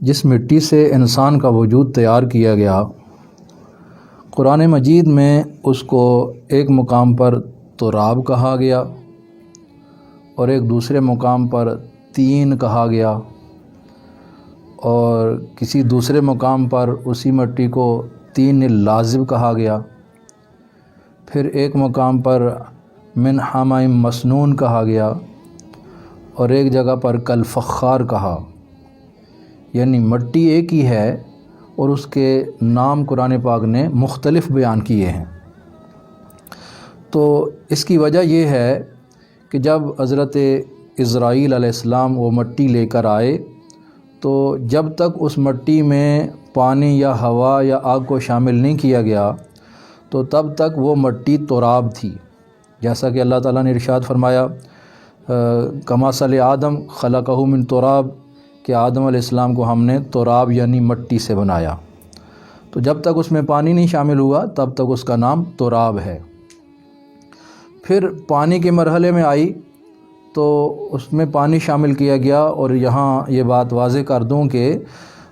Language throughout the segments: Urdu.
جس مٹی سے انسان کا وجود تیار کیا گیا، قرآن مجید میں اس کو ایک مقام پر تراب کہا گیا اور ایک دوسرے مقام پر تین کہا گیا، اور کسی دوسرے مقام پر اسی مٹی کو تین لازب کہا گیا، پھر ایک مقام پر من حمأ مسنون کہا گیا اور ایک جگہ پر کالفخار کہا۔ یعنی مٹی ایک ہی ہے اور اس کے نام قرآن پاک نے مختلف بیان کیے ہیں۔ تو اس کی وجہ یہ ہے کہ جب حضرت اسرائیل علیہ السلام وہ مٹی لے کر آئے تو جب تک اس مٹی میں پانی یا ہوا یا آگ کو شامل نہیں کیا گیا تو تب تک وہ مٹی تراب تھی، جیسا کہ اللہ تعالیٰ نے ارشاد فرمایا کمثل آدم خلقہ من تراب، کہ آدم علیہ السلام کو ہم نے تراب یعنی مٹی سے بنایا۔ تو جب تک اس میں پانی نہیں شامل ہوا تب تک اس کا نام تراب ہے۔ پھر پانی کے مرحلے میں آئی تو اس میں پانی شامل کیا گیا، اور یہاں یہ بات واضح کر دوں کہ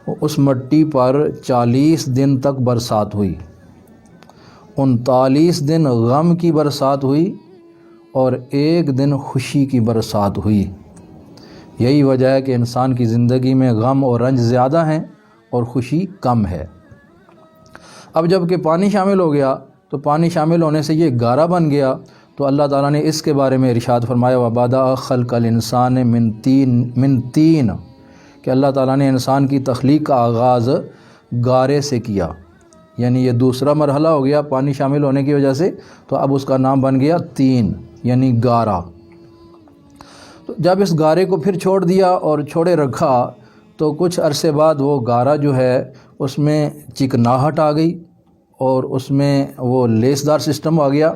اس مٹی پر 40 دن تک برسات ہوئی، 39 دن غم کی برسات ہوئی اور 1 دن خوشی کی برسات ہوئی۔ یہی وجہ ہے کہ انسان کی زندگی میں غم اور رنج زیادہ ہیں اور خوشی کم ہے۔ اب جب کہ پانی شامل ہو گیا تو پانی شامل ہونے سے یہ گارا بن گیا، تو اللہ تعالیٰ نے اس کے بارے میں ارشاد فرمایا وَبَدَأَ خَلْقَ الْإِنسَانِ مِن طِينٍ، کہ اللہ تعالیٰ نے انسان کی تخلیق کا آغاز گارے سے کیا۔ یعنی یہ دوسرا مرحلہ ہو گیا پانی شامل ہونے کی وجہ سے، تو اب اس کا نام بن گیا طین یعنی گارا۔ تو جب اس گارے کو پھر چھوڑ دیا اور چھوڑے رکھا تو کچھ عرصے بعد وہ گارا جو ہے اس میں چکناہٹ آ گئی اور اس میں وہ لیسدار سسٹم آ گیا۔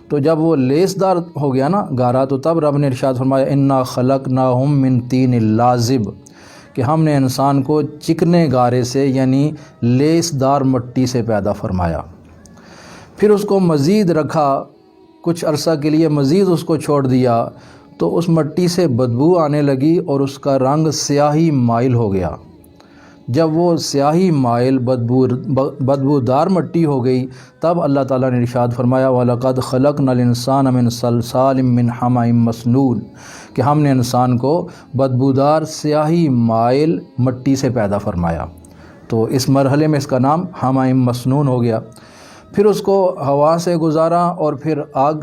تو جب وہ لیسدار ہو گیا نا گارا، تو تب رب نے ارشاد فرمایا انا خلقناہم من طین لازب، کہ ہم نے انسان کو چکنے گارے سے یعنی لیسدار مٹی سے پیدا فرمایا۔ پھر اس کو مزید رکھا، کچھ عرصہ کے لیے مزید اس کو چھوڑ دیا تو اس مٹی سے بدبو آنے لگی اور اس کا رنگ سیاہی مائل ہو گیا۔ جب وہ سیاہی مائل بدبودار مٹی ہو گئی تب اللہ تعالیٰ نے ارشاد فرمایا وَلَقَدْ خَلَقْنَا الْإِنسَانَ مِنْ صَلْصَالٍ مِّنْ حَمَإٍ مَّسْنُونٍ، کہ ہم نے انسان کو بدبودار سیاہی مائل مٹی سے پیدا فرمایا۔ تو اس مرحلے میں اس کا نام حَمَإٍ مسنون ہو گیا۔ پھر اس کو ہوا سے گزارا اور پھر آگ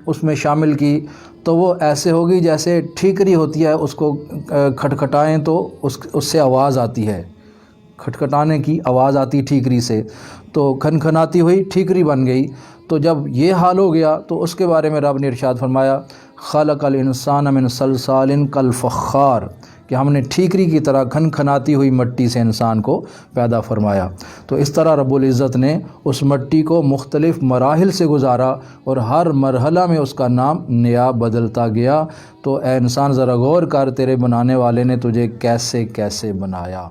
اس میں شامل کی تو وہ ایسے ہوگی جیسے ٹھیکری ہوتی ہے، اس کو کھٹکھٹائیں تو اس سے آواز آتی ہے، کھٹکھٹانے کی آواز آتی ٹھیکری سے، تو کھنکھناتی ہوئی ٹھیکری بن گئی۔ تو جب یہ حال ہو گیا تو اس کے بارے میں رب نے ارشاد فرمایا خلق الانسان من صلصال کالفخار، کہ ہم نے ٹھیکری کی طرح کھنکھناتی ہوئی مٹی سے انسان کو پیدا فرمایا۔ تو اس طرح رب العزت نے اس مٹی کو مختلف مراحل سے گزارا اور ہر مرحلہ میں اس کا نام نیا بدلتا گیا۔ تو اے انسان ذرا غور کر، تیرے بنانے والے نے تجھے کیسے کیسے بنایا۔